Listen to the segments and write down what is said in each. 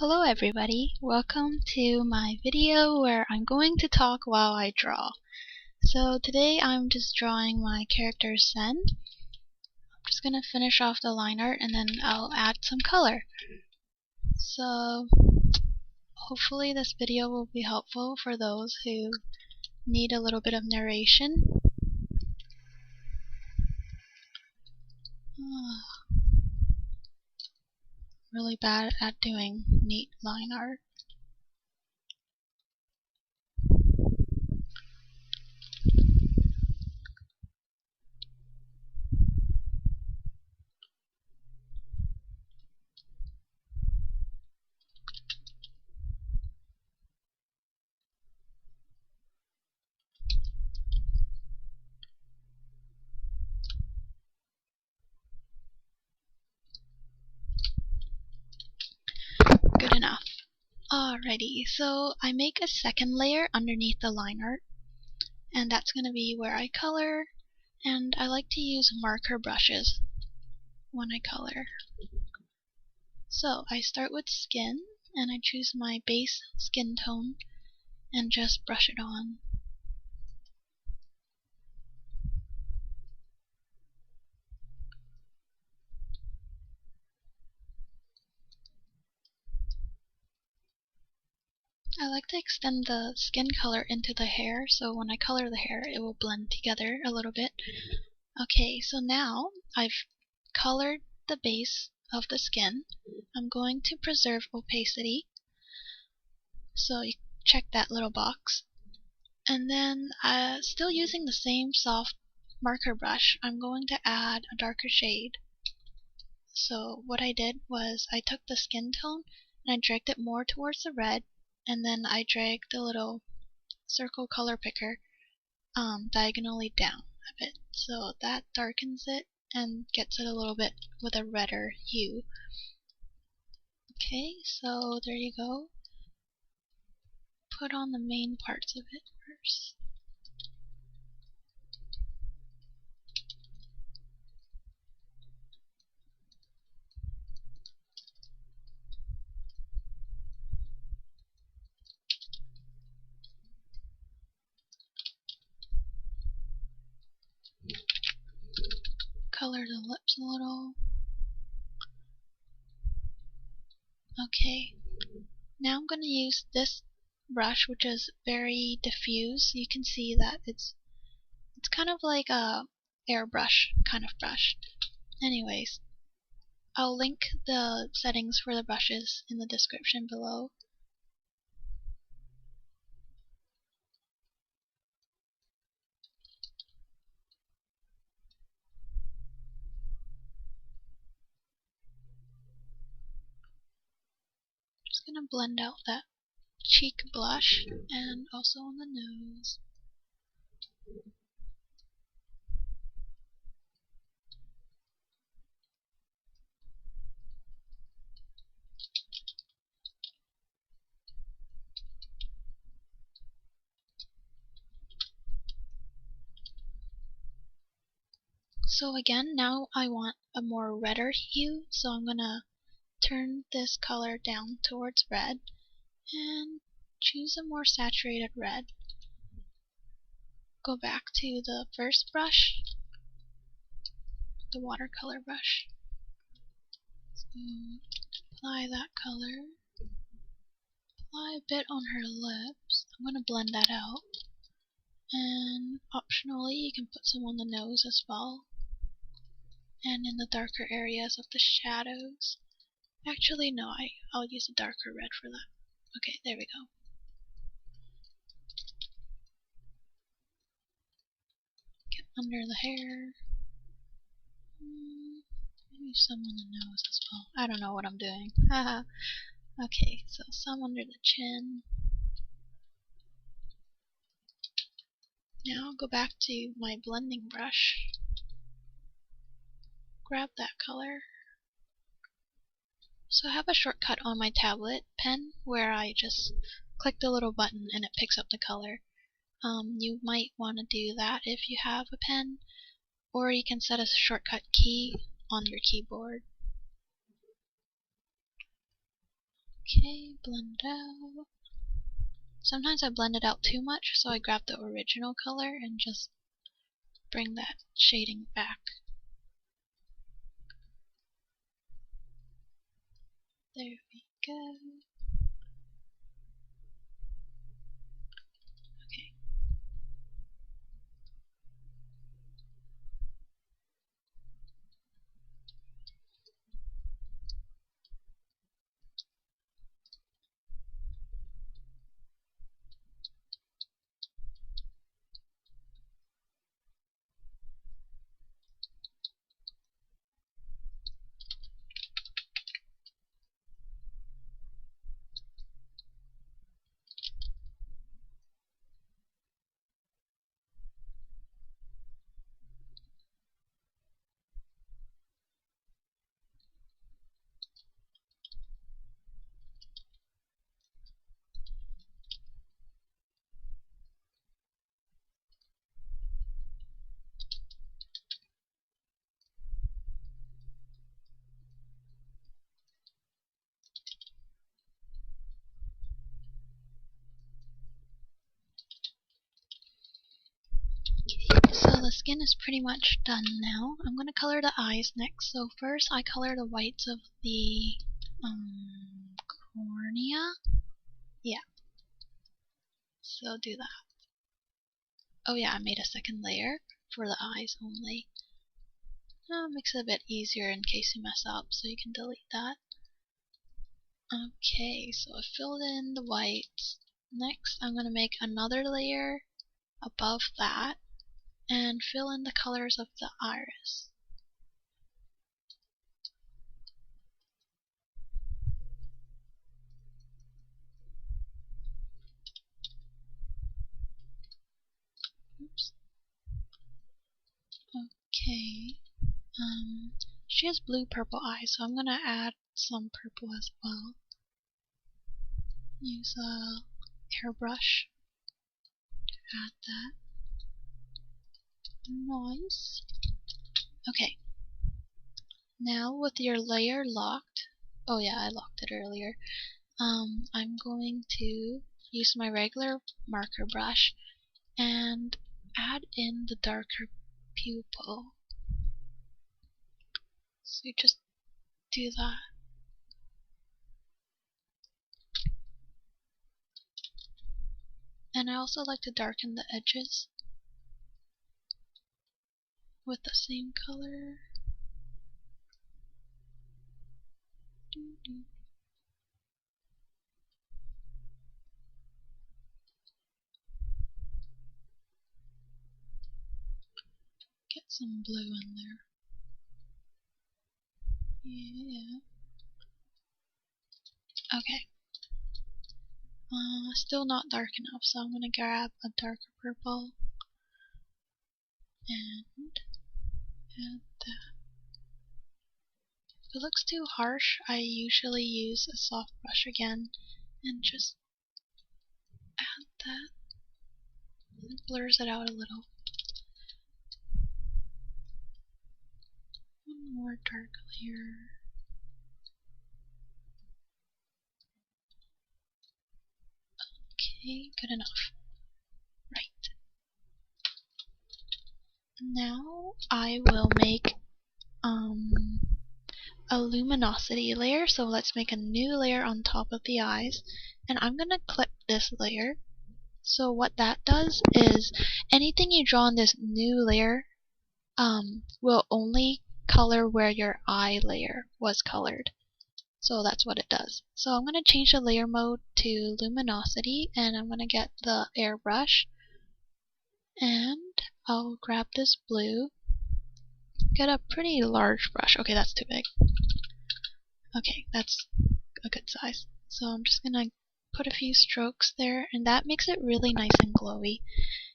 Hello everybody, welcome to my video where I'm going to talk while I draw. So today I'm just drawing my character seine. I'm just going to finish off the line art and then I'll add some color. So hopefully this video will be helpful for those who need a little bit of narration. Really bad at doing neat line art. Good enough. Alrighty, so I make a second layer underneath the line art, and that's going to be where I color, and I like to use marker brushes when I color. So I start with skin, and I choose my base skin tone and just brush it on. I like to extend the skin color into the hair, so when I color the hair it will blend together a little bit. Okay, so now I've colored the base of the skin. I'm going to preserve opacity, so you check that little box. And then, still using the same soft marker brush, I'm going to add a darker shade. So what I did was I took the skin tone and I dragged it more towards the red, and then I dragged the little circle color picker diagonally down a bit. So that darkens it and gets it a little bit with a redder hue. Okay, so there you go. Put on the main parts of it first. Color the lips a little. Okay, now I'm going to use this brush, which is very diffuse. You can see that it's kind of like a airbrush kind of brush. Anyways, I'll link the settings for the brushes in the description below. Just gonna blend out that cheek blush and also on the nose. So again, now I want a more redder hue, so I'm gonna turn this color down towards red and choose a more saturated red. Go back to the first brush, the watercolor brush. So apply that color. Apply a bit on her lips. I'm going to blend that out. And optionally, you can put some on the nose as well. And in the darker areas of the shadows. Actually, no, I'll use a darker red for that. Okay, there we go. Get under the hair. Maybe some on the nose as well. I don't know what I'm doing. Haha. Okay, so some under the chin. Now go back to my blending brush. Grab that color. So I have a shortcut on my tablet pen where I just click the little button and it picks up the color. You might want to do that if you have a pen, or you can set a shortcut key on your keyboard. Okay, blend out. Sometimes I blend it out too much, so I grab the original color and just bring that shading back. There we go. Okay. So the skin is pretty much done now. I'm going to color the eyes next. So first I color the whites of the cornea. Yeah, so do that. Oh yeah, I made a second layer for the eyes only. Makes it a bit easier in case you mess up, so you can delete that. Okay, so I filled in the whites. Next I'm going to make another layer above that and fill in the colors of the iris. Oops. Okay. She has blue-purple eyes, so I'm gonna add some purple as well. Use a hairbrush to add that. Nice. Okay. Now with your layer locked, oh yeah, I locked it earlier. I'm going to use my regular marker brush and add in the darker pupil. So you just do that. And I also like to darken the edges with the same color. Get some blue in there. Yeah. Okay. Still not dark enough, so I'm gonna grab a darker purple and add that. If it looks too harsh, I usually use a soft brush again and just add that. It blurs it out a little. One more dark layer. Okay, good enough. Right. Now I will make a luminosity layer. So let's make a new layer on top of the eyes. And I'm gonna clip this layer. So what that does is anything you draw on this new layer will only color where your eye layer was colored. So that's what it does. So I'm going to change the layer mode to luminosity, and I'm going to get the airbrush, and I'll grab this blue, get a pretty large brush. Okay, that's too big. Okay, that's a good size. So I'm just going to put a few strokes there, and that makes it really nice and glowy.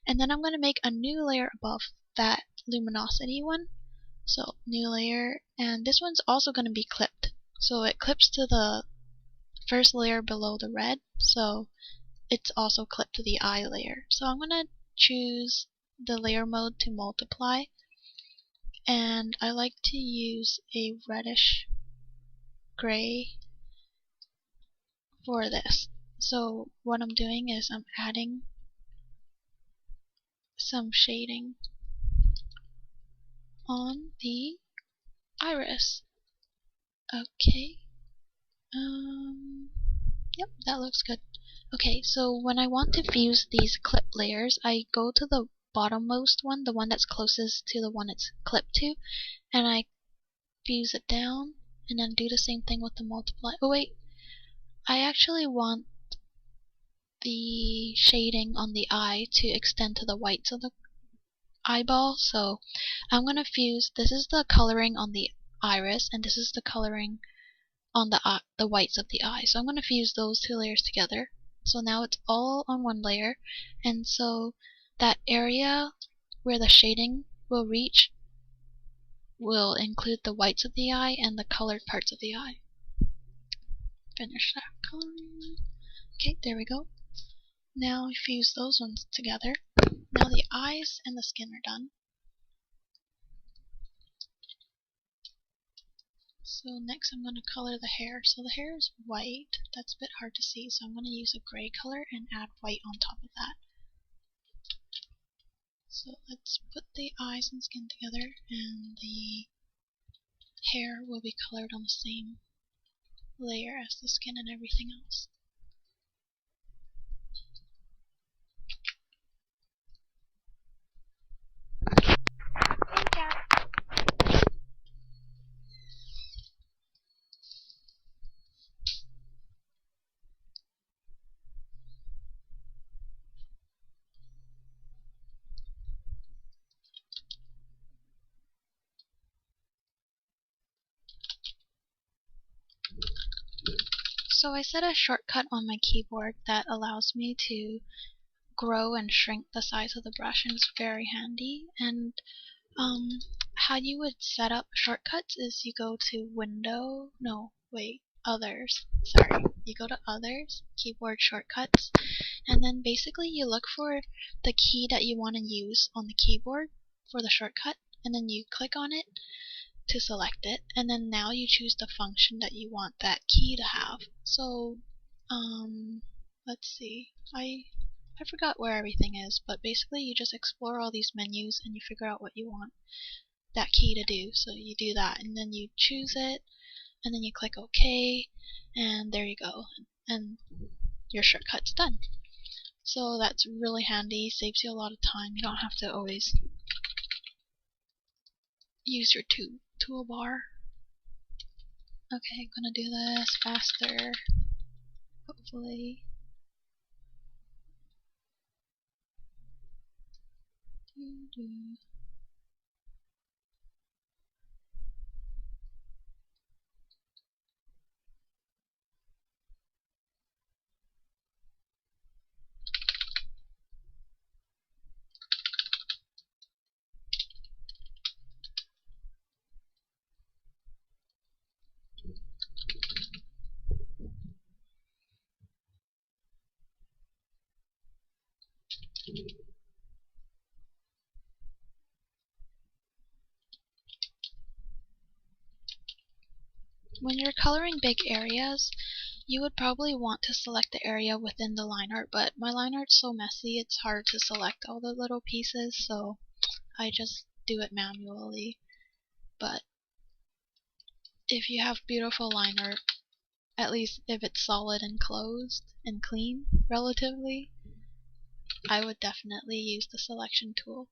And then I'm going to make a new layer above that luminosity one. So new layer, and this one's also going to be clipped. So it clips to the first layer below the red, so it's also clipped to the eye layer. So I'm going to choose the layer mode to multiply, and I like to use a reddish gray for this. So what I'm doing is I'm adding some shading on the iris. Okay. Yep, that looks good. Okay, so when I want to fuse these clip layers, I go to the bottommost one, the one that's closest to the one it's clipped to, and I fuse it down, and then do the same thing with the multiply. Oh wait, I actually want the shading on the eye to extend to the whites of the eyeball, so I'm gonna fuse, this is the coloring on the iris, and this is the coloring on the whites of the eye. So I'm gonna fuse those two layers together. So now it's all on one layer, and so that area where the shading will reach will include the whites of the eye and the colored parts of the eye. Finish that coloring. Okay, there we go. Now we fuse those ones together. Now the eyes and the skin are done. So next I'm going to color the hair. So the hair is white. That's a bit hard to see, so I'm going to use a gray color and add white on top of that. So let's put the eyes and skin together, and the hair will be colored on the same layer as the skin and everything else. So I set a shortcut on my keyboard that allows me to grow and shrink the size of the brush, and it's very handy. And how you would set up shortcuts is you go to Others. Sorry. You go to Others, Keyboard Shortcuts, and then basically you look for the key that you want to use on the keyboard for the shortcut, and then you click on it to select it, and then now you choose the function that you want that key to have. So, let's see. I forgot where everything is, but basically you just explore all these menus and you figure out what you want that key to do. So you do that, and then you choose it, and then you click OK, and there you go. And your shortcut's done. So that's really handy, saves you a lot of time. You don't have to always use your toolbar. Okay, I'm gonna do this faster, hopefully. When you're coloring big areas, you would probably want to select the area within the line art, but my line art's so messy it's hard to select all the little pieces, so I just do it manually. But if you have beautiful line art, at least if it's solid and closed and clean, relatively, I would definitely use the selection tool.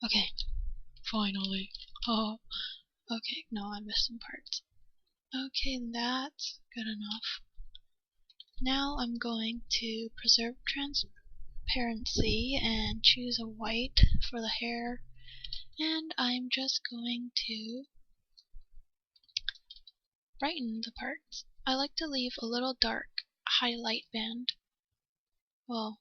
Okay, finally. Oh, okay, no, I missed some parts. Okay, that's good enough. Now I'm going to preserve transparency and choose a white for the hair, and I'm just going to brighten the parts. I like to leave a little dark highlight band. Well,